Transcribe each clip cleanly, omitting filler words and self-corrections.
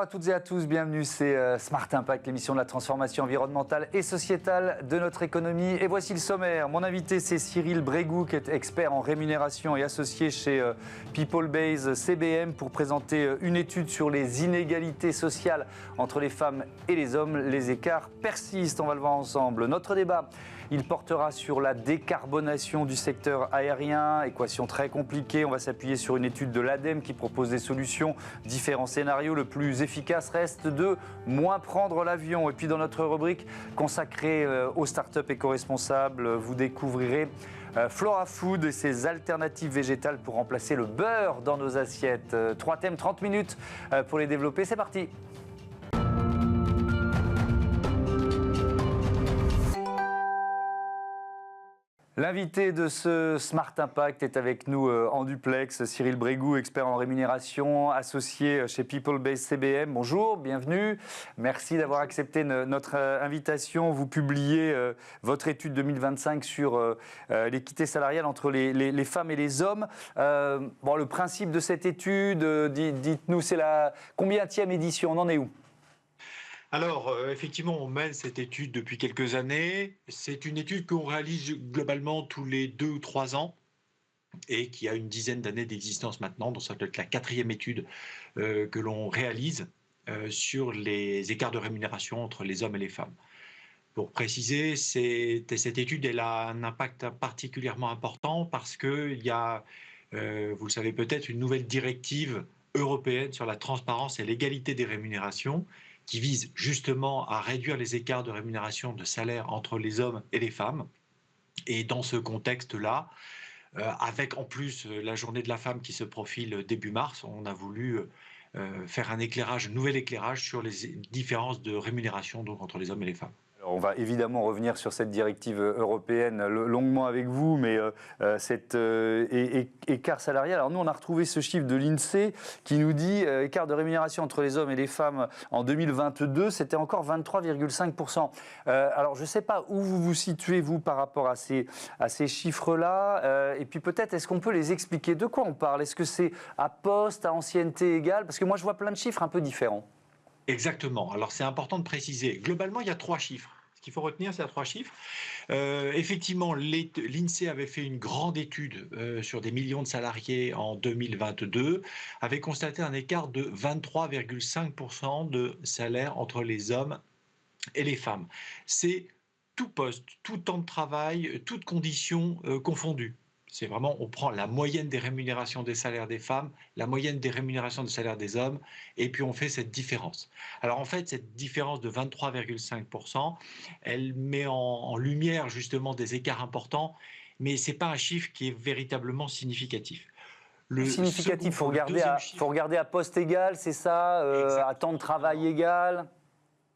Bonjour à toutes et à tous, bienvenue, c'est Smart Impact, l'émission de la transformation environnementale et sociétale de notre économie. Et voici le sommaire. Mon invité, c'est Cyril Brégoux, qui est expert en rémunération et associé chez Peoplebase CBM pour présenter une étude sur les inégalités sociales entre les femmes et les hommes. Les écarts persistent, on va le voir ensemble. Notre débat, il portera sur la décarbonation du secteur aérien, équation très compliquée. On va s'appuyer sur une étude de l'ADEME qui propose des solutions, différents scénarios. Le plus efficace reste de moins prendre l'avion. Et puis dans notre rubrique consacrée aux startups éco-responsables, vous découvrirez Flora Food et ses alternatives végétales pour remplacer le beurre dans nos assiettes. 3 thèmes, 30 minutes pour les développer. C'est parti! L'invité de ce Smart Impact est avec nous en duplex, Cyril Brégoux, expert en rémunération, associé chez Peoplebase CBM. Bonjour, bienvenue. Merci d'avoir accepté notre invitation. Vous publiez votre étude 2025 sur l'équité salariale entre les femmes et les hommes. Le principe de cette étude, dites-nous, c'est la combienième édition? On en est où? Alors, effectivement, on mène cette étude depuis quelques années. C'est une étude qu'on réalise globalement tous les 2 ou 3 ans et qui a une dizaine d'années d'existence maintenant. Donc, ça doit être la 4e étude que l'on réalise sur les écarts de rémunération entre les hommes et les femmes. Pour préciser, cette étude elle a un impact particulièrement important parce qu'il y a, vous le savez peut-être, une nouvelle directive européenne sur la transparence et l'égalité des rémunérations qui vise justement à réduire les écarts de rémunération de salaire entre les hommes et les femmes. Et dans ce contexte-là, avec en plus la journée de la femme qui se profile début mars, on a voulu faire un nouvel éclairage sur les différences de rémunération donc, entre les hommes et les femmes. Alors on va évidemment revenir sur cette directive européenne longuement avec vous, mais cet écart salarial. Alors nous, on a retrouvé ce chiffre de l'INSEE qui nous dit écart de rémunération entre les hommes et les femmes en 2022, c'était encore 23,5%. Alors je ne sais pas où vous vous situez, vous, par rapport à ces chiffres-là. Et puis peut-être, est-ce qu'on peut les expliquer? De quoi on parle? Est-ce que c'est à poste, à ancienneté égale? Parce que moi, je vois plein de chiffres un peu différents. Exactement. Alors, c'est important de préciser. Globalement, il y a 3 chiffres. Ce qu'il faut retenir, c'est 3 chiffres. Effectivement, l'INSEE avait fait une grande étude sur des millions de salariés en 2022, avait constaté un écart de 23,5% de salaire entre les hommes et les femmes. C'est tout poste, tout temps de travail, toutes conditions confondues. C'est vraiment, on prend la moyenne des rémunérations des salaires des femmes, la moyenne des rémunérations des salaires des hommes, et puis on fait cette différence. Alors en fait, cette différence de 23,5%, elle met en lumière justement des écarts importants, mais ce n'est pas un chiffre qui est véritablement significatif. Significatif, il faut regarder à poste égal, c'est ça, à temps de travail égal.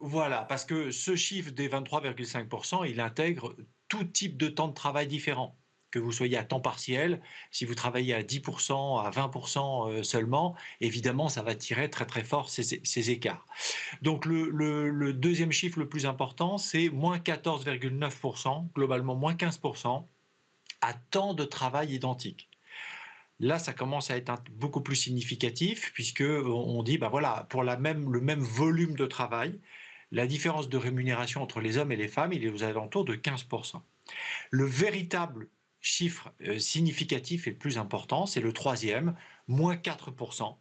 Voilà, parce que ce chiffre des 23,5%, il intègre tout type de temps de travail différent. Que vous soyez à temps partiel, si vous travaillez à 10%, à 20% seulement, évidemment, ça va tirer très très fort ces écarts. Donc le deuxième chiffre le plus important, c'est moins 14,9%, globalement moins 15%, à temps de travail identique. Là, ça commence à être beaucoup plus significatif, puisqu'on dit, ben voilà, pour le même volume de travail, la différence de rémunération entre les hommes et les femmes, il est aux alentours de 15%. Le véritable chiffre significatif et le plus important, c'est le 3e, moins 4%,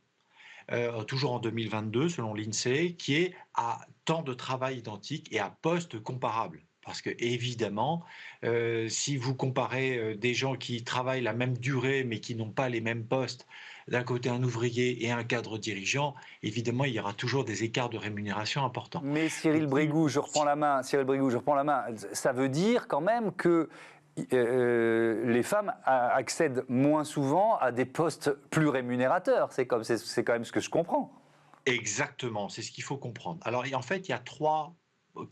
toujours en 2022 selon l'INSEE, qui est à temps de travail identique et à poste comparable. Parce que évidemment, si vous comparez des gens qui travaillent la même durée mais qui n'ont pas les mêmes postes, d'un côté un ouvrier et un cadre dirigeant, évidemment il y aura toujours des écarts de rémunération importants. Mais Cyril Brégoux, je reprends la main. Ça veut dire quand même que les femmes accèdent moins souvent à des postes plus rémunérateurs. C'est quand même ce que je comprends. Exactement, c'est ce qu'il faut comprendre. Alors en fait, il y a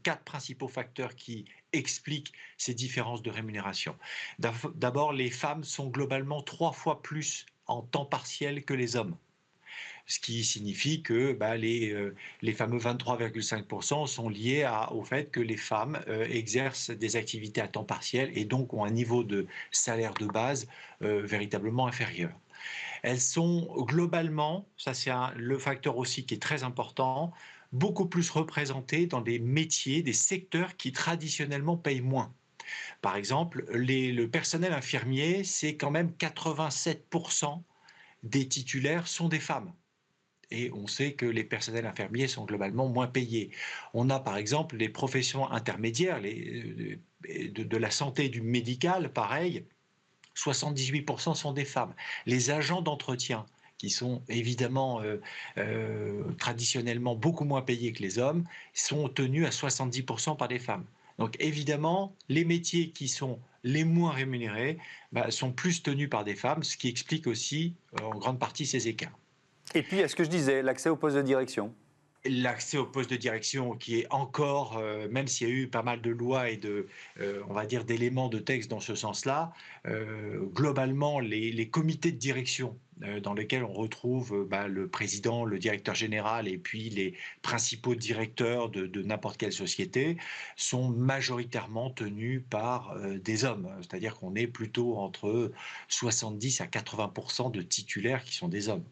4 principaux facteurs qui expliquent ces différences de rémunération. D'abord, les femmes sont globalement 3 fois plus en temps partiel que les hommes. ce qui signifie que les fameux 23,5% sont liés au fait que les femmes exercent des activités à temps partiel et donc ont un niveau de salaire de base véritablement inférieur. Elles sont globalement, ça c'est le facteur aussi qui est très important, beaucoup plus représentées dans des métiers, des secteurs qui traditionnellement payent moins. Par exemple, le personnel infirmier, c'est quand même 87% des titulaires sont des femmes. Et on sait que les personnels infirmiers sont globalement moins payés. On a par exemple les professions intermédiaires de la santé et du médical, pareil, 78% sont des femmes. Les agents d'entretien, qui sont évidemment traditionnellement beaucoup moins payés que les hommes, sont tenus à 70% par des femmes. Donc évidemment, les métiers qui sont les moins rémunérés sont plus tenus par des femmes, ce qui explique aussi en grande partie ces écarts. Et puis, est-ce que je disais, l'accès au poste de direction? L'accès au poste de direction qui est encore, même s'il y a eu pas mal de lois et on va dire, d'éléments de texte dans ce sens-là, globalement, les comités de direction dans lesquels on retrouve le président, le directeur général et puis les principaux directeurs de n'importe quelle société sont majoritairement tenus par des hommes. C'est-à-dire qu'on est plutôt entre 70 à 80% de titulaires qui sont des hommes.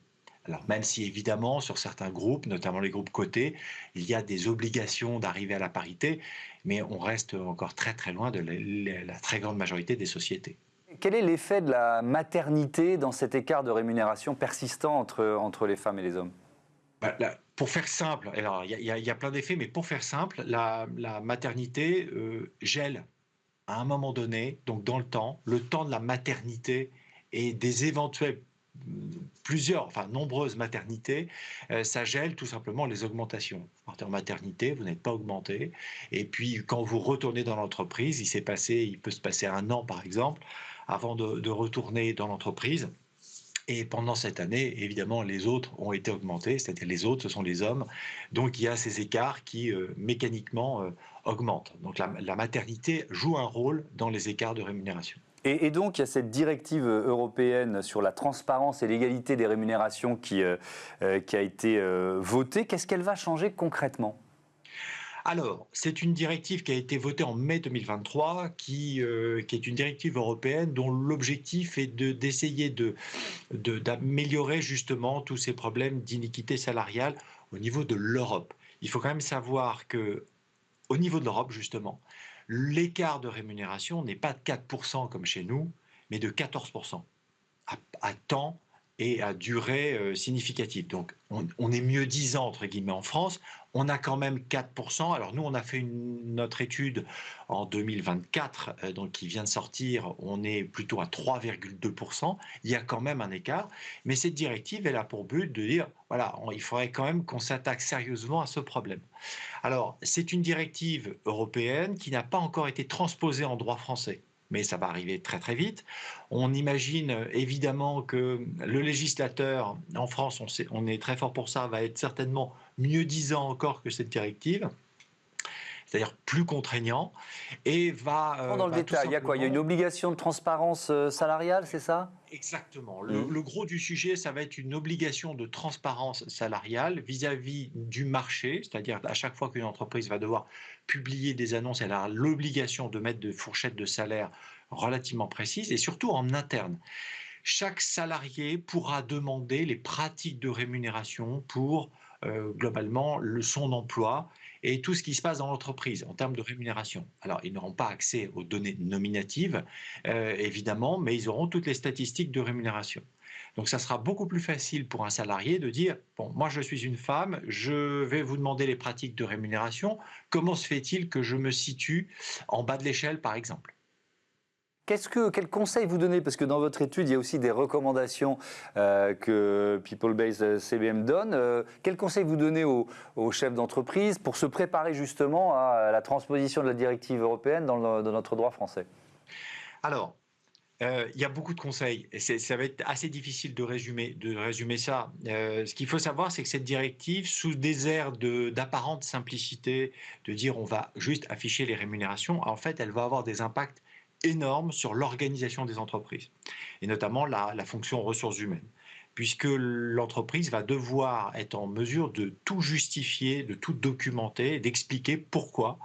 Alors même si évidemment sur certains groupes, notamment les groupes cotés, il y a des obligations d'arriver à la parité, mais on reste encore très très loin de la très grande majorité des sociétés. Quel est l'effet de la maternité dans cet écart de rémunération persistant entre les femmes et les hommes? Pour faire simple, alors il y a plein d'effets, mais pour faire simple, la maternité gèle à un moment donné, donc dans le temps de la maternité et des éventuels nombreuses maternités, ça gèle tout simplement les augmentations. Vous partez en maternité, vous n'êtes pas augmenté, et puis quand vous retournez dans l'entreprise, il peut se passer 1 an par exemple, avant de retourner dans l'entreprise. Et pendant cette année, évidemment, les autres ont été augmentés, c'est-à-dire les autres, ce sont les hommes. Donc il y a ces écarts qui mécaniquement augmentent. Donc la maternité joue un rôle dans les écarts de rémunération. Et donc, il y a cette directive européenne sur la transparence et l'égalité des rémunérations qui a été votée. Qu'est-ce qu'elle va changer concrètement ? Alors, c'est une directive qui a été votée en mai 2023, qui est une directive européenne dont l'objectif est d'essayer d'améliorer justement tous ces problèmes d'iniquité salariale au niveau de l'Europe. Il faut quand même savoir qu'au niveau de l'Europe, justement, l'écart de rémunération n'est pas de 4% comme chez nous, mais de 14% à temps et à durée significative. Donc on est mieux disant, entre guillemets, en France. On a quand même 4%. Alors nous, on a fait notre étude en 2024, donc qui vient de sortir. On est plutôt à 3,2%. Il y a quand même un écart. Mais cette directive, elle a pour but de dire, voilà, il faudrait quand même qu'on s'attaque sérieusement à ce problème. Alors, c'est une directive européenne qui n'a pas encore été transposée en droit français, mais ça va arriver très très vite. On imagine évidemment que le législateur, en France, on est très fort pour ça, va être certainement mieux disant encore que cette directive, c'est-à-dire plus contraignant, et va... Dans le détail, il y a quoi ? Il y a une obligation de transparence salariale, c'est ça ? Exactement. Le gros du sujet, ça va être une obligation de transparence salariale vis-à-vis du marché, c'est-à-dire à chaque fois qu'une entreprise va devoir publier des annonces, elle a l'obligation de mettre des fourchettes de salaire relativement précises et surtout en interne. Chaque salarié pourra demander les pratiques de rémunération pour globalement son emploi et tout ce qui se passe dans l'entreprise en termes de rémunération. Alors, ils n'auront pas accès aux données nominatives, évidemment, mais ils auront toutes les statistiques de rémunération. Donc, ça sera beaucoup plus facile pour un salarié de dire, bon, moi je suis une femme, je vais vous demander les pratiques de rémunération, comment se fait-il que je me situe en bas de l'échelle, par exemple ? Quel conseil vous donnez ? Parce que dans votre étude, il y a aussi des recommandations que People-Based CBM donne. Quel conseil vous donnez aux chefs d'entreprise pour se préparer justement à la transposition de la directive européenne dans notre droit français ? Alors, il y a beaucoup de conseils et ça va être assez difficile de résumer ça. Ce qu'il faut savoir, c'est que cette directive, sous des airs d'apparente simplicité, de dire on va juste afficher les rémunérations, en fait, elle va avoir des impacts énormes sur l'organisation des entreprises, et notamment la fonction ressources humaines. puisque l'entreprise va devoir être en mesure de tout justifier, de tout documenter, d'expliquer pourquoi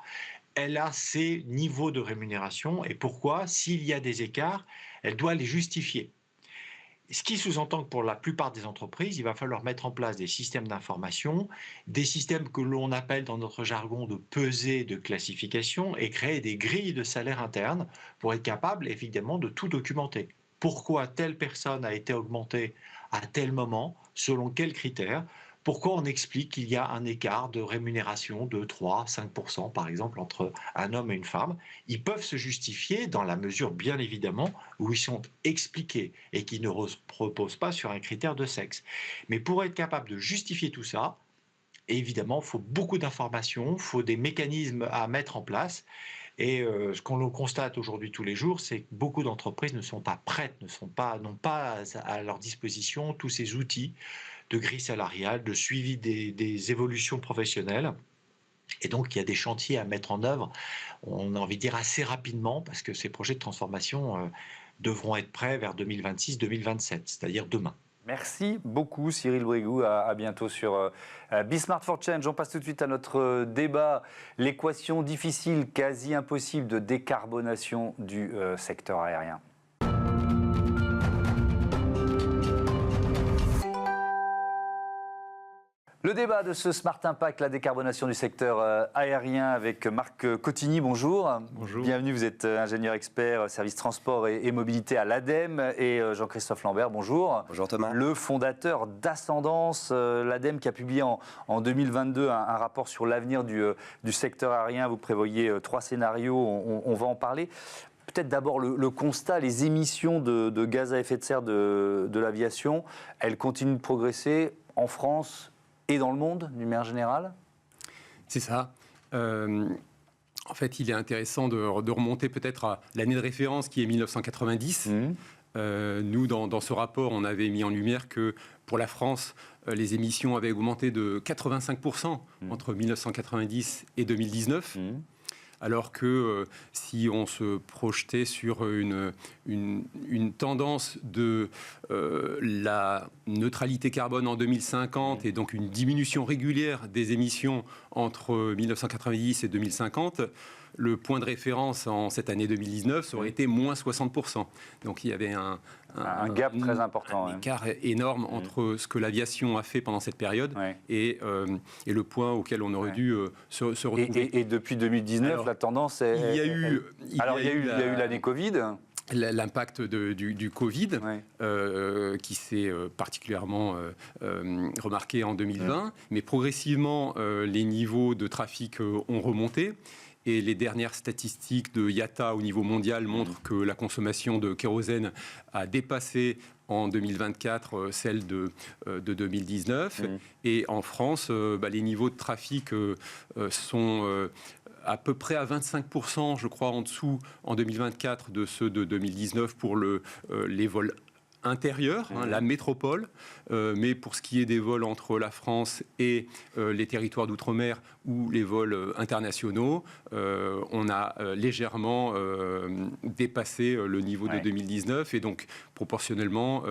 elle a ces niveaux de rémunération et pourquoi, s'il y a des écarts, elle doit les justifier. Ce qui sous-entend que pour la plupart des entreprises, il va falloir mettre en place des systèmes d'information, des systèmes que l'on appelle dans notre jargon de pesée de classification et créer des grilles de salaire internes pour être capable évidemment de tout documenter. Pourquoi telle personne a été augmentée à tel moment, selon quels critères, pourquoi on explique qu'il y a un écart de rémunération de 3-5% par exemple entre un homme et une femme. Ils peuvent se justifier dans la mesure bien évidemment où ils sont expliqués et qui ne reposent pas sur un critère de sexe. Mais pour être capable de justifier tout ça, évidemment, il faut beaucoup d'informations, il faut des mécanismes à mettre en place. Et ce qu'on constate aujourd'hui tous les jours, c'est que beaucoup d'entreprises ne sont pas prêtes, n'ont pas à leur disposition tous ces outils de grille salariale, de suivi des évolutions professionnelles. Et donc, il y a des chantiers à mettre en œuvre, on a envie de dire assez rapidement, parce que ces projets de transformation devront être prêts vers 2026-2027, c'est-à-dire demain. Merci beaucoup Cyril Brégou, à bientôt sur Be-Smart for Change. On passe tout de suite à notre débat, l'équation difficile, quasi impossible de décarbonation du secteur aérien. Le débat de ce Smart Impact, la décarbonation du secteur aérien avec Marc Cotigny, bonjour. Bonjour. Bienvenue, vous êtes ingénieur expert service transport et mobilité à l'ADEME et Jean-Christophe Lambert, bonjour. Bonjour Thomas. Le fondateur d'Ascendance, l'ADEME qui a publié en 2022 un rapport sur l'avenir du secteur aérien. Vous prévoyez 3 scénarios, on va en parler. Peut-être d'abord le constat, les émissions de gaz à effet de serre de l'aviation, elles continuent de progresser en France et dans le monde, d'une manière générale? C'est ça. En fait, il est intéressant de remonter peut-être à l'année de référence qui est 1990. Nous, dans ce rapport, on avait mis en lumière que pour la France, les émissions avaient augmenté de 85% entre 1990 et 2019. Alors que si on se projetait sur une tendance de la neutralité carbone en 2050 et donc une diminution régulière des émissions entre 1990 et 2050, le point de référence en cette année 2019, ça aurait été moins 60%. Donc il y avait un gap très important. Un écart énorme entre ce que l'aviation a fait pendant cette période et le point auquel on aurait dû se retrouver. Et depuis 2019, alors, la tendance est... Il y a eu l'année Covid. L'impact du Covid, qui s'est particulièrement remarqué en 2020, mais progressivement, les niveaux de trafic ont remonté. Et les dernières statistiques de IATA au niveau mondial montrent que la consommation de kérosène a dépassé en 2024 celle de 2019. Et en France, les niveaux de trafic sont à peu près à 25%, je crois, en dessous en 2024 de ceux de 2019 pour les vols intérieurs, la métropole, mais pour ce qui est des vols entre la France et les territoires d'outre-mer ou les vols internationaux, on a légèrement dépassé le niveau de 2019 et donc proportionnellement,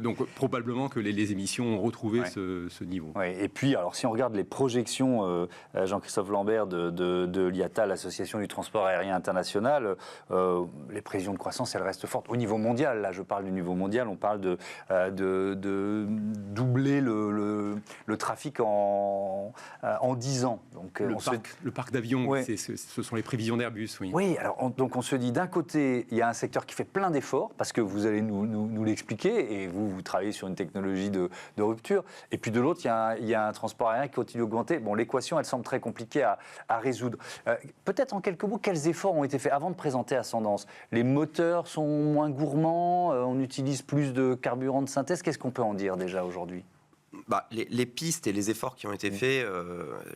donc probablement que les émissions ont retrouvé ce niveau. Et puis, alors si on regarde les projections, Jean-Christophe Lambert de l'IATA, l'Association du transport aérien international, les prévisions de croissance, elles restent fortes. Au niveau mondial, là je parle du niveau mondial, on parle de doubler le trafic en 10 ans. Donc, le parc d'avions, ce sont les prévisions d'Airbus. Oui, alors donc on se dit d'un côté, il y a un secteur qui fait plein d'efforts, parce que vous allez nous l'expliquer, et vous travaillez sur une technologie de rupture, et puis de l'autre, il y a un transport aérien qui continue d'augmenter. Bon, l'équation, elle semble très compliquée à résoudre. Peut-être en quelques mots, quels efforts ont été faits avant de présenter Ascendance? Les moteurs sont moins gourmands, on utilise plus de carburant de synthèse. Qu'est-ce qu'on peut en dire déjà aujourd'hui? Les pistes et les efforts qui ont été faits,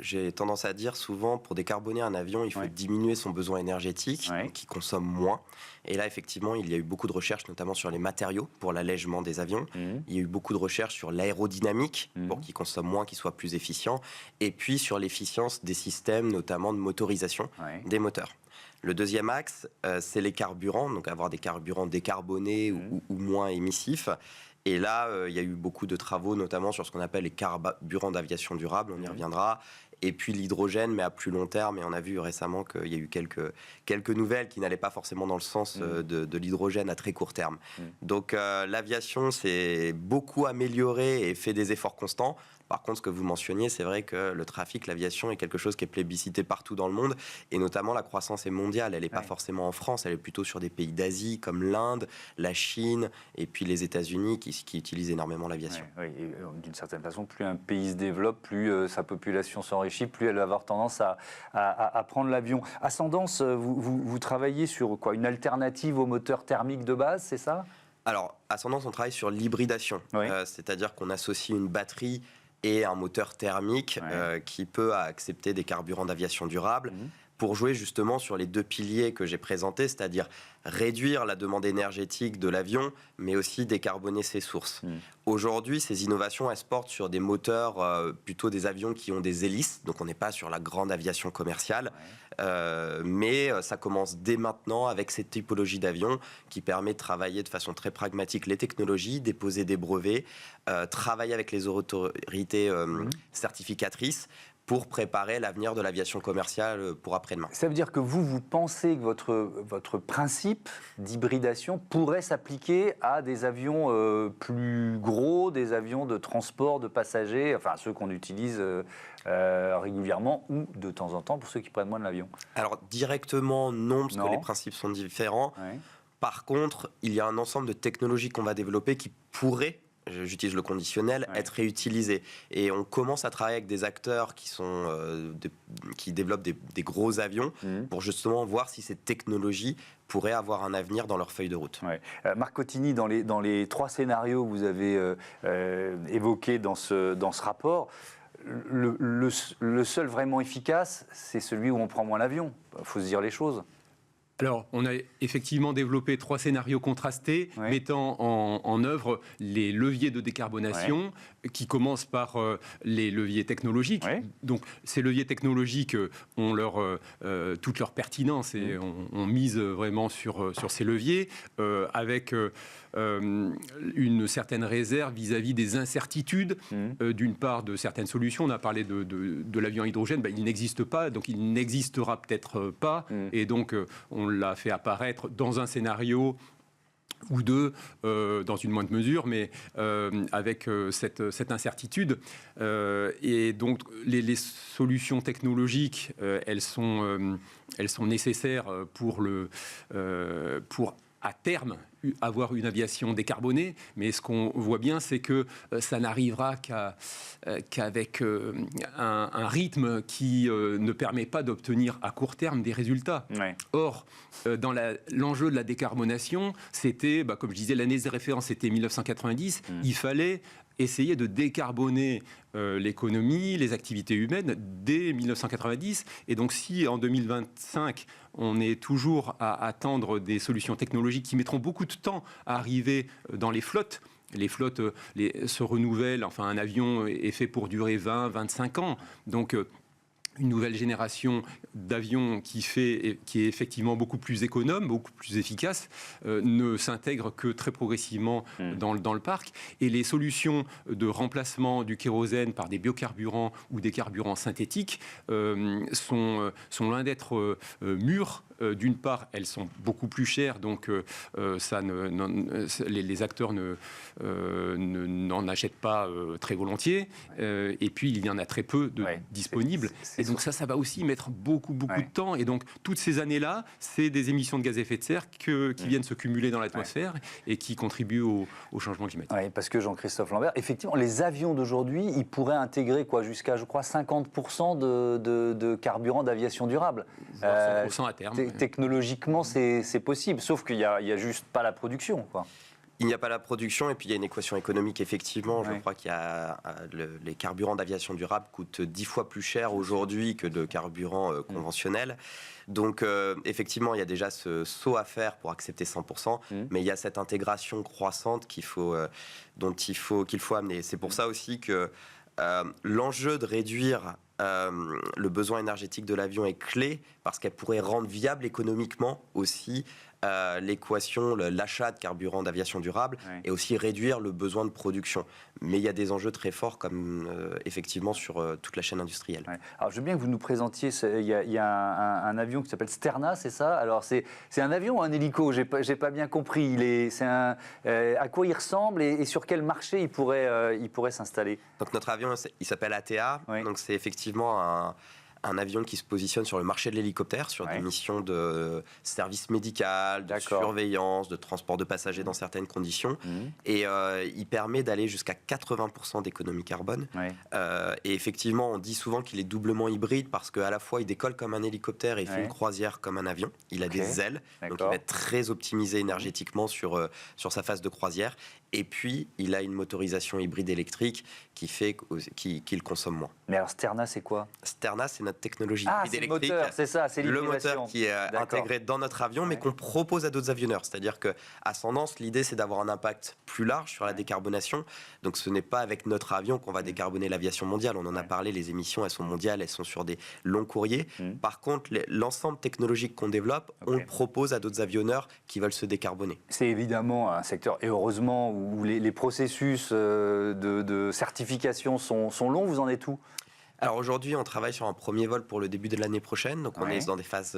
j'ai tendance à dire souvent, pour décarboner un avion, il faut diminuer son besoin énergétique, qui consomme moins. Et là, effectivement, il y a eu beaucoup de recherches, notamment sur les matériaux pour l'allègement des avions. Il y a eu beaucoup de recherches sur l'aérodynamique, pour qu'ils consomment moins, qu'ils soient plus efficients. Et puis sur l'efficience des systèmes, notamment de motorisation des moteurs. Le deuxième axe, c'est les carburants, donc avoir des carburants décarbonés ou moins émissifs. Et là, il y a eu beaucoup de travaux, notamment sur ce qu'on appelle les carburants d'aviation durable, on y reviendra. Et puis l'hydrogène, mais à plus long terme. Et on a vu récemment qu'il y a eu quelques nouvelles qui n'allaient pas forcément dans le sens de l'hydrogène à très court terme. Donc l'aviation s'est beaucoup améliorée et fait des efforts constants. Par contre, ce que vous mentionniez, c'est vrai que le trafic, l'aviation est quelque chose qui est plébiscité partout dans le monde. Et notamment, la croissance est mondiale. Elle n'est pas forcément en France, elle est plutôt sur des pays d'Asie comme l'Inde, la Chine et puis les États-Unis qui utilisent énormément l'aviation. Oui, d'une certaine façon, plus un pays se développe, plus sa population s'enrichit, plus elle va avoir tendance à prendre l'avion. Ascendance, vous travaillez sur quoi? Une alternative au moteur thermique de base, c'est ça? Alors, Ascendance, on travaille sur l'hybridation. C'est-à-dire qu'on associe une batterie et un moteur thermique qui peut accepter des carburants d'aviation durable pour jouer justement sur les deux piliers que j'ai présentés, c'est-à-dire réduire la demande énergétique de l'avion, mais aussi décarboner ses sources. Aujourd'hui, ces innovations, elles se portent sur des moteurs, plutôt des avions qui ont des hélices, donc on n'est pas sur la grande aviation commerciale, mais ça commence dès maintenant avec cette typologie d'avion qui permet de travailler de façon très pragmatique les technologies, déposer des brevets, travailler avec les autorités certificatrices, pour préparer l'avenir de l'aviation commerciale pour après-demain. Ça veut dire que vous pensez que votre principe d'hybridation pourrait s'appliquer à des avions plus gros, des avions de transport de passagers, enfin ceux qu'on utilise régulièrement ou de temps en temps pour ceux qui prennent moins de l'avion? Alors directement non, parce que les principes sont différents. Par contre, il y a un ensemble de technologies qu'on va développer qui pourraient, j'utilise le conditionnel, être réutilisé. Et on commence à travailler avec des acteurs qui développent des gros avions pour justement voir si ces technologies pourraient avoir un avenir dans leur feuille de route. Marc Cottini, dans les 3 scénarios que vous avez évoqués dans ce rapport, le seul vraiment efficace, c'est celui où on prend moins l'avion. Il faut se dire les choses. Alors, on a effectivement développé 3 scénarios contrastés, mettant en œuvre les leviers de décarbonation, qui commencent par les leviers technologiques. Donc, ces leviers technologiques ont toute leur pertinence et on mise vraiment sur ces leviers, avec une certaine réserve vis-à-vis des incertitudes, d'une part de certaines solutions. On a parlé de l'avion à hydrogène, il n'existe pas, donc il n'existera peut-être pas, et donc on l'a fait apparaître dans un scénario ou deux, dans une moindre mesure, mais avec cette incertitude. Et donc, les solutions technologiques, elles sont nécessaires pour à terme avoir une aviation décarbonée, mais ce qu'on voit bien, c'est que ça n'arrivera qu'avec un rythme qui ne permet pas d'obtenir à court terme des résultats. Or, dans l'enjeu de la décarbonation, c'était, comme je disais, l'année de référence, c'était 1990, il fallait essayer de décarboner l'économie, les activités humaines dès 1990. Et donc si en 2025, on est toujours à attendre des solutions technologiques qui mettront beaucoup de temps à arriver dans les flottes se renouvellent, enfin un avion est fait pour durer 20, 25 ans. Donc une nouvelle génération d'avions qui est effectivement beaucoup plus économe, beaucoup plus efficace, ne s'intègre que très progressivement dans le parc. Et les solutions de remplacement du kérosène par des biocarburants ou des carburants synthétiques sont loin d'être mûres. D'une part, elles sont beaucoup plus chères, donc les acteurs n'en achètent pas très volontiers. Et puis, il y en a très peu disponibles. Et donc ça va aussi mettre beaucoup de temps. Et donc, toutes ces années-là, c'est des émissions de gaz à effet de serre qui viennent se cumuler dans l'atmosphère et qui contribuent au changement climatique. Parce que Jean-Christophe Lambert, effectivement, les avions d'aujourd'hui, ils pourraient intégrer jusqu'à, je crois, 50% de carburant d'aviation durable. 100% à terme. Technologiquement, c'est possible, sauf qu'il n'y a juste pas la production, Il n'y a pas la production et puis il y a une équation économique, effectivement. Je crois qu'il y a les carburants d'aviation durable coûtent 10 fois plus cher aujourd'hui que de carburants conventionnels. Donc effectivement, il y a déjà ce saut à faire pour accepter 100%, mais il y a cette intégration croissante qu'il faut amener. C'est pour ça aussi que l'enjeu de réduire le besoin énergétique de l'avion est clé, parce qu'elle pourrait rendre viable économiquement aussi l'équation, l'achat de carburant d'aviation durable et aussi réduire le besoin de production. Mais il y a des enjeux très forts comme effectivement sur toute la chaîne industrielle. Ouais. Alors je veux bien que vous nous présentiez, il y a un avion qui s'appelle Sterna, c'est ça? Alors c'est un avion ou un hélico? J'ai pas bien compris. À quoi il ressemble et sur quel marché il pourrait s'installer? Donc notre avion, il s'appelle ATA. Oui. Donc c'est effectivement un avion qui se positionne sur le marché de l'hélicoptère, sur des missions de service médical, de surveillance, de transport de passagers dans certaines conditions. Et il permet d'aller jusqu'à 80% d'économie carbone. Et effectivement, on dit souvent qu'il est doublement hybride parce qu'à la fois, il décolle comme un hélicoptère et il fait une croisière comme un avion. Il a des ailes, donc il va être très optimisé énergétiquement sur sa phase de croisière. Et puis, il a une motorisation hybride électrique qui fait qu'il consomme moins. Mais alors, Sterna, c'est quoi? Sterna, c'est notre technologie hybride électrique. Le moteur, c'est ça, c'est le moteur qui est intégré dans notre avion, mais qu'on propose à d'autres avionneurs. C'est-à-dire qu'à Ascendance, l'idée, c'est d'avoir un impact plus large sur la décarbonation. Donc, ce n'est pas avec notre avion qu'on va décarboner l'aviation mondiale. On en a parlé, les émissions, elles sont mondiales, elles sont sur des longs courriers. Par contre, l'ensemble technologique qu'on développe, on le propose à d'autres avionneurs qui veulent se décarboner. C'est évidemment un secteur, et heureusement, où les processus de certification sont longs. Vous en êtes où? Alors aujourd'hui, on travaille sur un premier vol pour le début de l'année prochaine. Donc on est dans des phases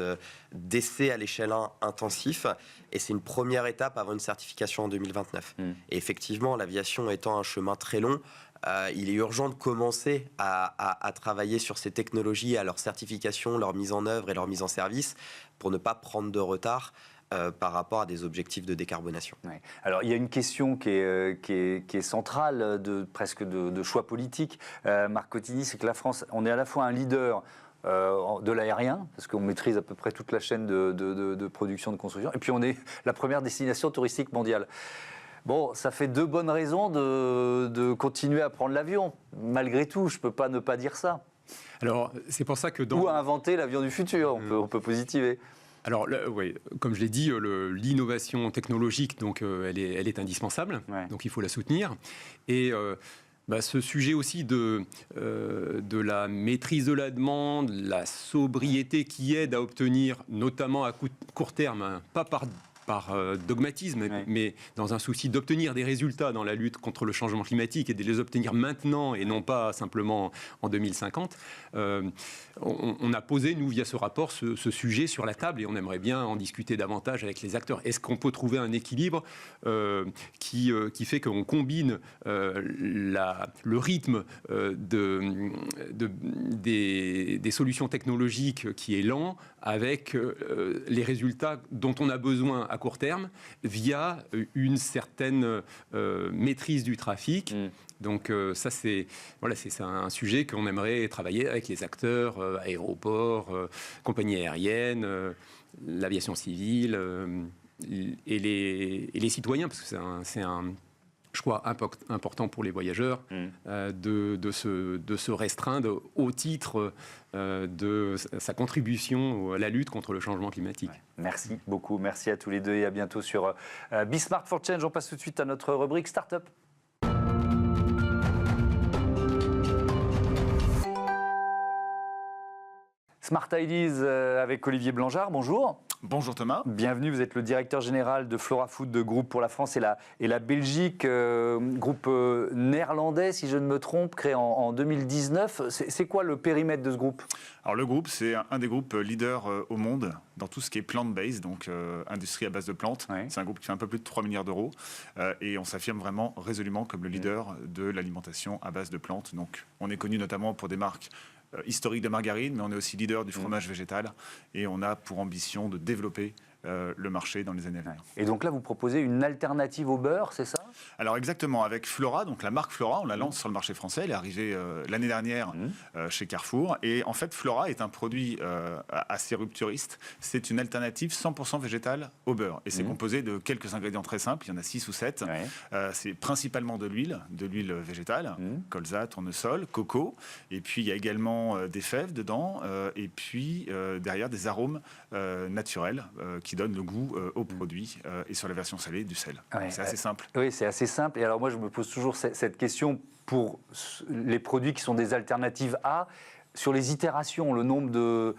d'essai à l'échelle 1 intensif. Et c'est une première étape avant une certification en 2029. Et effectivement, l'aviation étant un chemin très long, il est urgent de commencer à travailler sur ces technologies, à leur certification, leur mise en œuvre et leur mise en service pour ne pas prendre de retard par rapport à des objectifs de décarbonation. Alors, il y a une question qui est centrale, presque de choix politique. Marc Cotigny, c'est que la France, on est à la fois un leader de l'aérien, parce qu'on maîtrise à peu près toute la chaîne de production, de construction, et puis on est la première destination touristique mondiale. Bon, ça fait 2 bonnes raisons de continuer à prendre l'avion. Malgré tout, je ne peux pas ne pas dire ça. Alors, c'est pour ça que Ou à inventer l'avion du futur, on peut positiver. Alors, oui, comme je l'ai dit, l'innovation technologique, donc, elle est indispensable, donc il faut la soutenir. Et ce sujet aussi de la maîtrise de la demande, la sobriété qui aide à obtenir, notamment à court terme, pas par dogmatisme, mais dans un souci d'obtenir des résultats dans la lutte contre le changement climatique et de les obtenir maintenant et non pas simplement en 2050. On a posé, nous, via ce rapport, ce sujet sur la table et on aimerait bien en discuter davantage avec les acteurs. Est-ce qu'on peut trouver un équilibre qui fait qu'on combine le rythme des solutions technologiques qui est lent avec les résultats dont on a besoin à court terme via une certaine maîtrise du trafic. Donc ça, c'est un sujet qu'on aimerait travailler avec les acteurs, aéroports, compagnies aériennes, l'aviation civile et les citoyens, parce que c'est un choix important pour les voyageurs de se restreindre au titre de sa contribution à la lutte contre le changement climatique. Merci beaucoup, merci à tous les deux et à bientôt sur Be Smart for Change. On passe tout de suite à notre rubrique Startup. Smart Ideas avec Olivier Blanchard, bonjour. Bonjour Thomas. Bienvenue, vous êtes le directeur général de Flora Food de Groupe pour la France et la Belgique, groupe néerlandais si je ne me trompe, créé en 2019. C'est quoi le périmètre de ce groupe? Alors le groupe, c'est un des groupes leaders au monde dans tout ce qui est plant-based, donc industrie à base de plantes. C'est un groupe qui fait un peu plus de 3 milliards d'euros et on s'affirme vraiment résolument comme le leader de l'alimentation à base de plantes. Donc on est connu notamment pour des marques historique de margarine, mais on est aussi leader du fromage végétal et on a pour ambition de développer le marché dans les années à venir. Et donc là, vous proposez une alternative au beurre, c'est ça? Alors exactement, avec Flora, donc la marque Flora, on la lance sur le marché français, elle est arrivée l'année dernière chez Carrefour. Et en fait, Flora est un produit assez rupturiste. C'est une alternative 100% végétale au beurre. Et c'est composé de quelques ingrédients très simples, il y en a 6 ou 7. C'est principalement de l'huile végétale, colza, tournesol, coco. Et puis il y a également des fèves dedans. Et puis derrière, des arômes naturels qui donnent le goût au produit. Et sur la version salée, du sel. C'est assez simple. Oui, c'est assez simple. Et alors moi, je me pose toujours cette question pour les produits qui sont des alternatives à... sur les itérations, le nombre de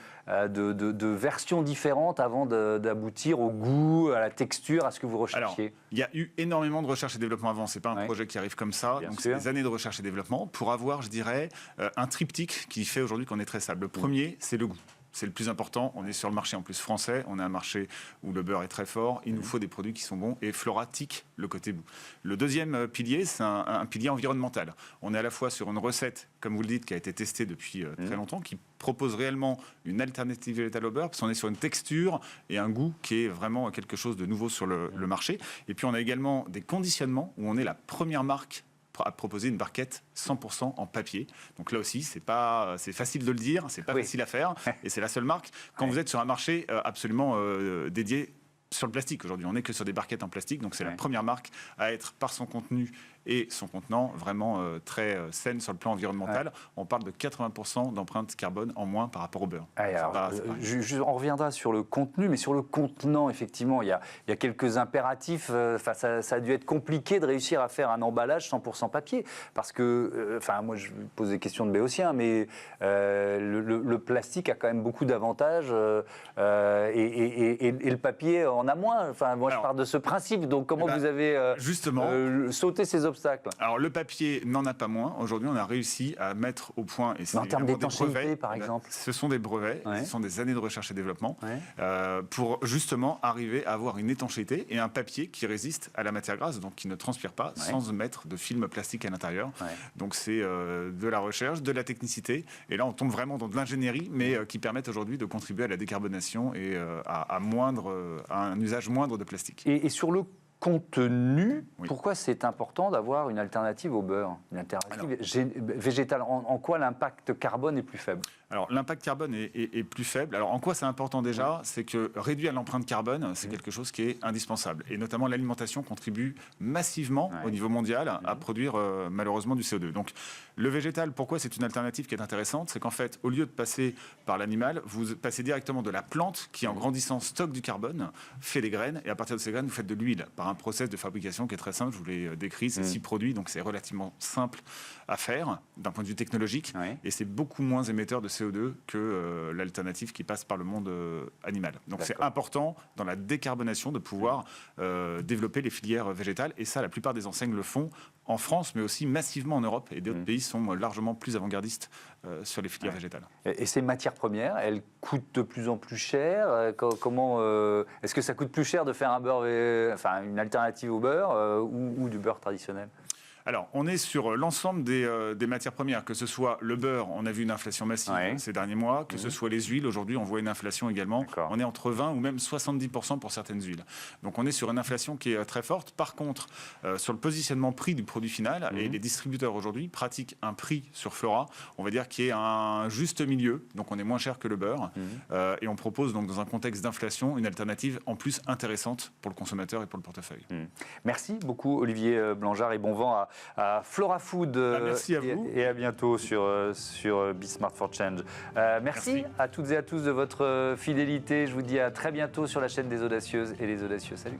versions différentes avant d'aboutir au goût, à la texture, à ce que vous recherchiez? Alors, il y a eu énormément de recherche et développement avant. C'est pas un projet qui arrive comme ça. Bien donc, sûr. c'est des années de recherche et développement pour avoir, je dirais, un triptyque qui fait aujourd'hui qu'on est très stable. Le premier, c'est le goût. C'est le plus important. On est sur le marché en plus français. On est un marché où le beurre est très fort. Il nous faut des produits qui sont bons. Et Flora tique le côté goût. Le deuxième pilier, c'est un pilier environnemental. On est à la fois sur une recette, comme vous le dites, qui a été testée depuis très longtemps, qui propose réellement une alternative végétale au beurre, parce qu'on est sur une texture et un goût qui est vraiment quelque chose de nouveau sur le marché. Et puis on a également des conditionnements où on est la première marque à proposer une barquette 100% en papier. Donc là aussi, c'est facile de le dire, c'est pas facile à faire, et c'est la seule marque. Quand vous êtes sur un marché absolument dédié sur le plastique aujourd'hui, on n'est que sur des barquettes en plastique, donc c'est la première marque à être par son contenu et son contenant vraiment très saine sur le plan environnemental. On parle de 80% d'empreinte carbone en moins par rapport au beurre. On reviendra sur le contenu, mais sur le contenant, effectivement, il y a quelques impératifs. Ça a dû être compliqué de réussir à faire un emballage 100% papier, parce que, moi je pose des questions de béotien, mais le plastique a quand même beaucoup d'avantages et le papier en a moins. Moi je pars de ce principe, donc comment vous avez sauté ces obstacles? Alors le papier n'en a pas moins. Aujourd'hui, on a réussi à mettre au point. Et en termes d'étanchéité, par exemple, ce sont des brevets, ce sont des années de recherche et développement pour justement arriver à avoir une étanchéité et un papier qui résiste à la matière grasse, donc qui ne transpire pas sans mettre de film plastique à l'intérieur. Donc c'est de la recherche, de la technicité, et là on tombe vraiment dans de l'ingénierie, mais qui permettent aujourd'hui de contribuer à la décarbonation et à un usage moindre de plastique. Et sur le contenu, pourquoi c'est important d'avoir une alternative au beurre, une alternative végétale? En quoi l'impact carbone est plus faible? Alors l'impact carbone est plus faible. Alors en quoi c'est important déjà? C'est que réduire l'empreinte carbone, c'est quelque chose qui est indispensable. Et notamment l'alimentation contribue massivement au niveau mondial à produire malheureusement du CO2. Donc le végétal, pourquoi c'est une alternative qui est intéressante? C'est qu'en fait, au lieu de passer par l'animal, vous passez directement de la plante qui, en grandissant, stocke du carbone, fait des graines, et à partir de ces graines, vous faites de l'huile par un process de fabrication qui est très simple. Je vous l'ai décrit, c'est 6 produits, donc c'est relativement simple à faire d'un point de vue technologique, et c'est beaucoup moins émetteur de CO2 que l'alternative qui passe par le monde animal. Donc c'est important dans la décarbonation de pouvoir développer les filières végétales, et ça, la plupart des enseignes le font en France, mais aussi massivement en Europe, et d'autres pays sont largement plus avant-gardistes sur les filières végétales. Et ces matières premières, elles coûtent de plus en plus cher. Comment est-ce que ça coûte plus cher de faire un beurre, une alternative au beurre ou du beurre traditionnel? Alors, on est sur l'ensemble des matières premières, que ce soit le beurre, on a vu une inflation massive ces derniers mois, que ce soit les huiles, aujourd'hui on voit une inflation également, on est entre 20 ou même 70% pour certaines huiles. Donc on est sur une inflation qui est très forte. Par contre, sur le positionnement prix du produit final, et les distributeurs aujourd'hui pratiquent un prix sur Flora, on va dire qui est un juste milieu, donc on est moins cher que le beurre, et on propose donc dans un contexte d'inflation une alternative en plus intéressante pour le consommateur et pour le portefeuille. Merci beaucoup Olivier Blanchard, et bon vent à Flora Food. Merci à vous. Et à bientôt sur Be Smart for Change. Merci à toutes et à tous de votre fidélité. Je vous dis à très bientôt sur la chaîne des Audacieuses et les Audacieux. Salut.